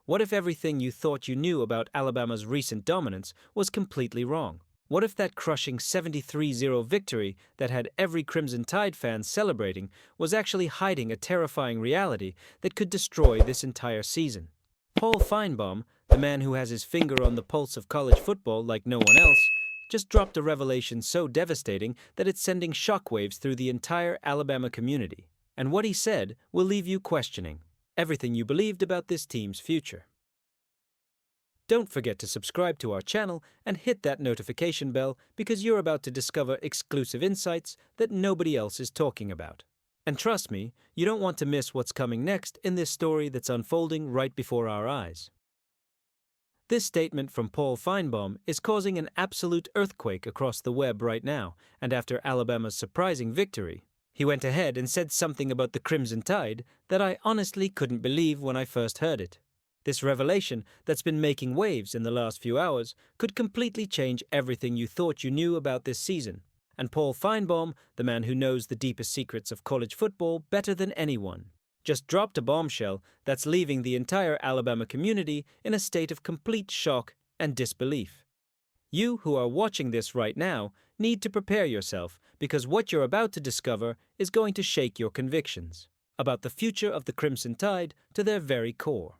What if everything you thought you knew about Alabama's recent dominance was completely wrong? What if that crushing 73-0 victory that had every Crimson Tide fan celebrating was actually hiding a terrifying reality that could destroy this entire season? Paul Finebaum, the man who has his finger on the pulse of college football like no one else, just dropped a revelation so devastating that it's sending shockwaves through the entire Alabama community. And what he said will leave you questioning everything you believed about this team's future. Don't forget to subscribe to our channel and hit that notification bell because you're about to discover exclusive insights that nobody else is talking about. And trust me, you don't want to miss what's coming next in this story that's unfolding right before our eyes. This statement from Paul Finebaum is causing an absolute earthquake across the web right now, and after Alabama's surprising victory, he went ahead and said something about the Crimson Tide that I honestly couldn't believe when I first heard it. This revelation that's been making waves in the last few hours could completely change everything you thought you knew about this season. And Paul Finebaum, the man who knows the deepest secrets of college football better than anyone, just dropped a bombshell that's leaving the entire Alabama community in a state of complete shock and disbelief. You who are watching this right now need to prepare yourself because what you're about to discover is going to shake your convictions about the future of the Crimson Tide to their very core.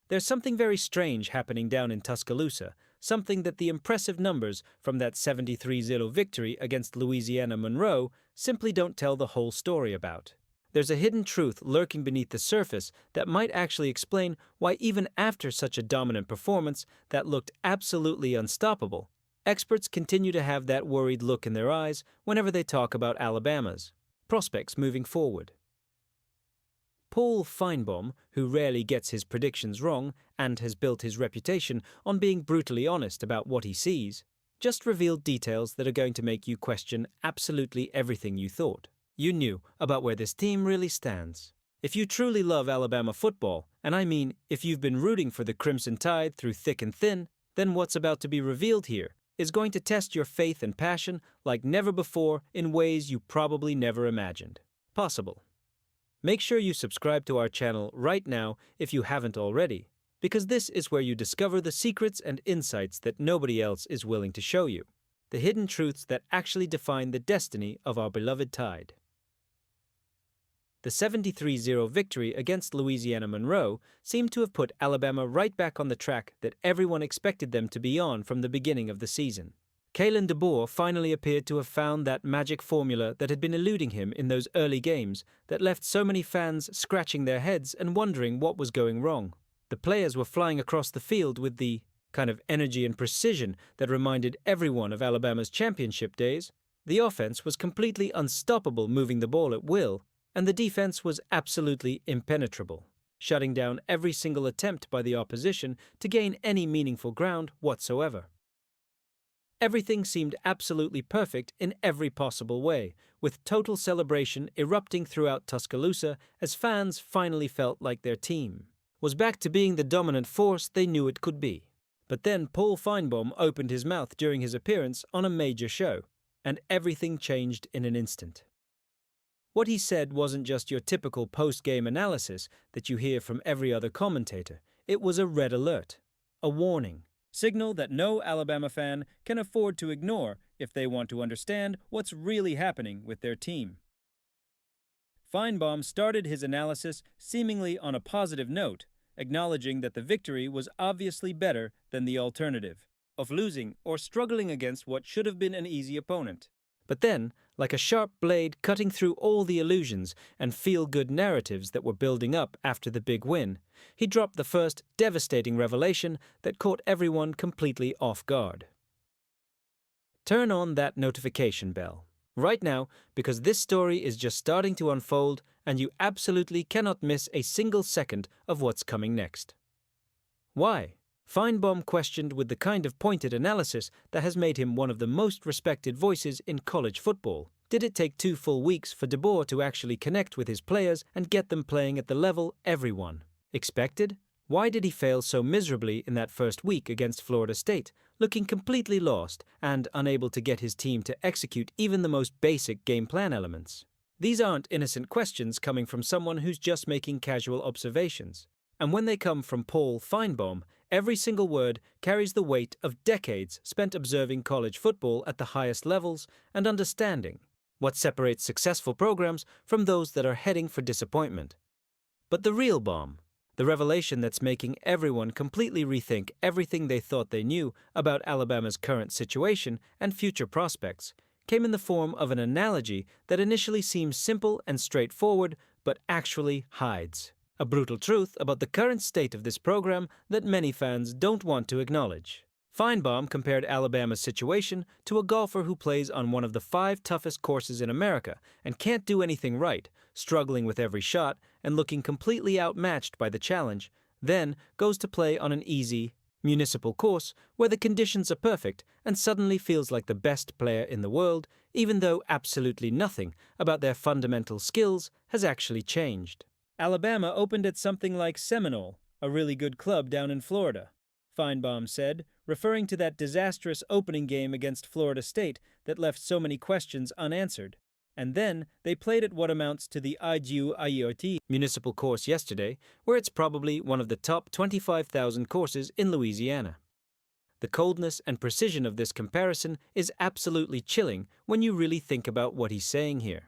There's something very strange happening down in Tuscaloosa, something that the impressive numbers from that 73-0 victory against Louisiana Monroe simply don't tell the whole story about. There's a hidden truth lurking beneath the surface that might actually explain why even after such a dominant performance that looked absolutely unstoppable, experts continue to have that worried look in their eyes whenever they talk about Alabama's prospects moving forward. Paul Finebaum, who rarely gets his predictions wrong and has built his reputation on being brutally honest about what he sees, just revealed details that are going to make you question absolutely everything you thought you knew about where this team really stands. If you truly love Alabama football, and I mean if you've been rooting for the Crimson Tide through thick and thin, then what's about to be revealed here is going to test your faith and passion like never before in ways you probably never imagined possible. Make sure you subscribe to our channel right now if you haven't already, because this is where you discover the secrets and insights that nobody else is willing to show you, the hidden truths that actually define the destiny of our beloved Tide. The 73-0 victory against Louisiana Monroe seemed to have put Alabama right back on the track that everyone expected them to be on from the beginning of the season. Kalen DeBoer finally appeared to have found that magic formula that had been eluding him in those early games that left so many fans scratching their heads and wondering what was going wrong. The players were flying across the field with the kind of energy and precision that reminded everyone of Alabama's championship days. The offense was completely unstoppable, moving the ball at will, and the defense was absolutely impenetrable, shutting down every single attempt by the opposition to gain any meaningful ground whatsoever. Everything seemed absolutely perfect in every possible way, with total celebration erupting throughout Tuscaloosa as fans finally felt like their team was back to being the dominant force they knew it could be. But then Paul Finebaum opened his mouth during his appearance on a major show, and everything changed in an instant. What he said wasn't just your typical post-game analysis that you hear from every other commentator. It was a red alert, a warning, signal that no Alabama fan can afford to ignore if they want to understand what's really happening with their team. Finebaum started his analysis seemingly on a positive note, acknowledging that the victory was obviously better than the alternative of losing or struggling against what should have been an easy opponent. But then, like a sharp blade cutting through all the illusions and feel-good narratives that were building up after the big win, he dropped the first devastating revelation that caught everyone completely off guard. Turn on that notification bell right now, because this story is just starting to unfold and you absolutely cannot miss a single second of what's coming next. Why? Finebaum questioned with the kind of pointed analysis that has made him one of the most respected voices in college football. Did it take 2 full weeks for DeBoer to actually connect with his players and get them playing at the level everyone expected? Why did he fail so miserably in that first week against Florida State, looking completely lost and unable to get his team to execute even the most basic game plan elements? These aren't innocent questions coming from someone who's just making casual observations. And when they come from Paul Finebaum, every single word carries the weight of decades spent observing college football at the highest levels and understanding what separates successful programs from those that are heading for disappointment. But the real bomb, the revelation that's making everyone completely rethink everything they thought they knew about Alabama's current situation and future prospects, came in the form of an analogy that initially seems simple and straightforward, but actually hides a brutal truth about the current state of this program that many fans don't want to acknowledge. Finebaum compared Alabama's situation to a golfer who plays on one of the 5 toughest courses in America and can't do anything right, struggling with every shot and looking completely outmatched by the challenge, then goes to play on an easy, municipal course where the conditions are perfect and suddenly feels like the best player in the world, even though absolutely nothing about their fundamental skills has actually changed. Alabama opened at something like Seminole, a really good club down in Florida, Finebaum said, referring to that disastrous opening game against Florida State that left so many questions unanswered. And then they played at what amounts to the IGUIOT municipal course yesterday, where it's probably one of the top 25,000 courses in Louisiana. The coldness and precision of this comparison is absolutely chilling when you really think about what he's saying here.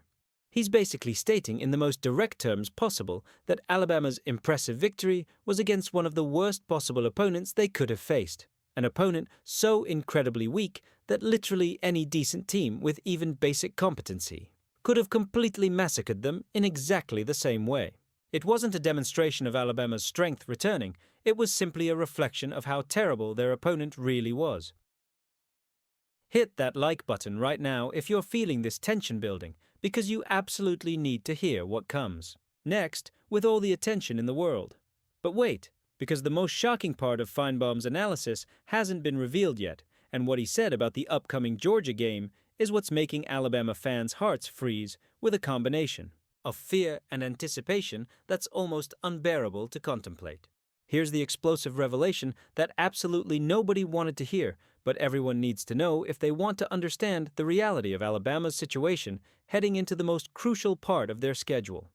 He's basically stating in the most direct terms possible that Alabama's impressive victory was against one of the worst possible opponents they could have faced, an opponent so incredibly weak that literally any decent team with even basic competency could have completely massacred them in exactly the same way. It wasn't a demonstration of Alabama's strength returning, it was simply a reflection of how terrible their opponent really was. Hit that like button right now if you're feeling this tension building, because you absolutely need to hear what comes next with all the attention in the world. But wait, because the most shocking part of Finebaum's analysis hasn't been revealed yet, and what he said about the upcoming Georgia game is what's making Alabama fans' hearts freeze with a combination of fear and anticipation that's almost unbearable to contemplate. Here's the explosive revelation that absolutely nobody wanted to hear, but everyone needs to know if they want to understand the reality of Alabama's situation heading into the most crucial part of their schedule.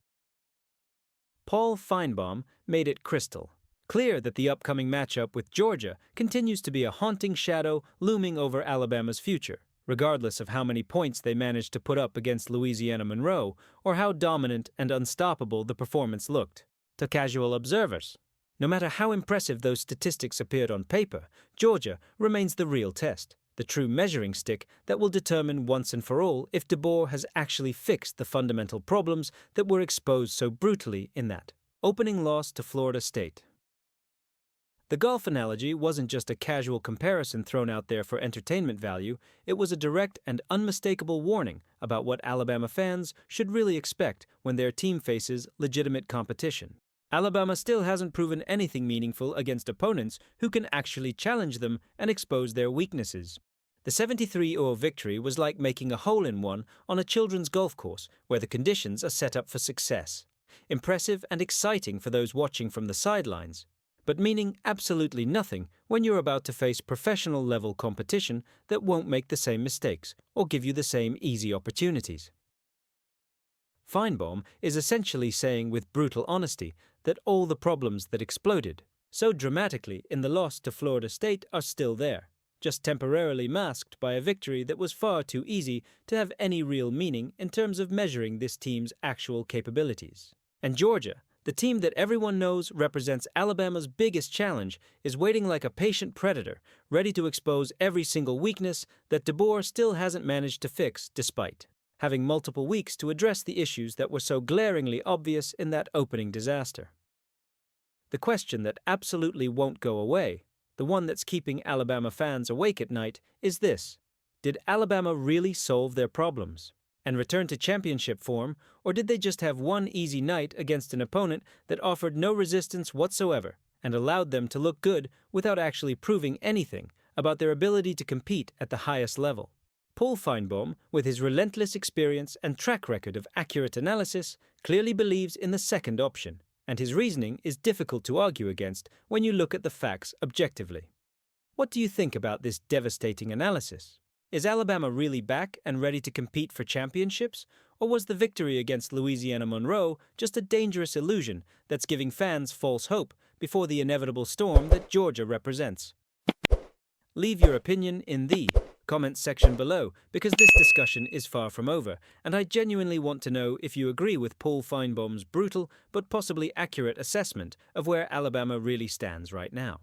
Paul Finebaum made it crystal clear that the upcoming matchup with Georgia continues to be a haunting shadow looming over Alabama's future, regardless of how many points they managed to put up against Louisiana Monroe or how dominant and unstoppable the performance looked to casual observers. No matter how impressive those statistics appeared on paper, Georgia remains the real test, the true measuring stick that will determine once and for all if DeBoer has actually fixed the fundamental problems that were exposed so brutally in that opening loss to Florida State. The golf analogy wasn't just a casual comparison thrown out there for entertainment value, it was a direct and unmistakable warning about what Alabama fans should really expect when their team faces legitimate competition. Alabama still hasn't proven anything meaningful against opponents who can actually challenge them and expose their weaknesses. The 73-0 victory was like making a hole-in-one on a children's golf course where the conditions are set up for success. Impressive and exciting for those watching from the sidelines, but meaning absolutely nothing when you're about to face professional-level competition that won't make the same mistakes or give you the same easy opportunities. Finebaum is essentially saying with brutal honesty that all the problems that exploded so dramatically in the loss to Florida State are still there, just temporarily masked by a victory that was far too easy to have any real meaning in terms of measuring this team's actual capabilities. And Georgia, the team that everyone knows represents Alabama's biggest challenge, is waiting like a patient predator, ready to expose every single weakness that DeBoer still hasn't managed to fix despite having multiple weeks to address the issues that were so glaringly obvious in that opening disaster. The question that absolutely won't go away, the one that's keeping Alabama fans awake at night, is this: did Alabama really solve their problems and return to championship form, or did they just have one easy night against an opponent that offered no resistance whatsoever and allowed them to look good without actually proving anything about their ability to compete at the highest level? Paul Finebaum, with his relentless experience and track record of accurate analysis, clearly believes in the second option, and his reasoning is difficult to argue against when you look at the facts objectively. What do you think about this devastating analysis? Is Alabama really back and ready to compete for championships, Or was the victory against Louisiana Monroe just a dangerous illusion that's giving fans false hope before the inevitable storm that Georgia represents? Leave your opinion in the comments section below, because this discussion is far from over, and I genuinely want to know if you agree with Paul Finebaum's brutal but possibly accurate assessment of where Alabama really stands right now.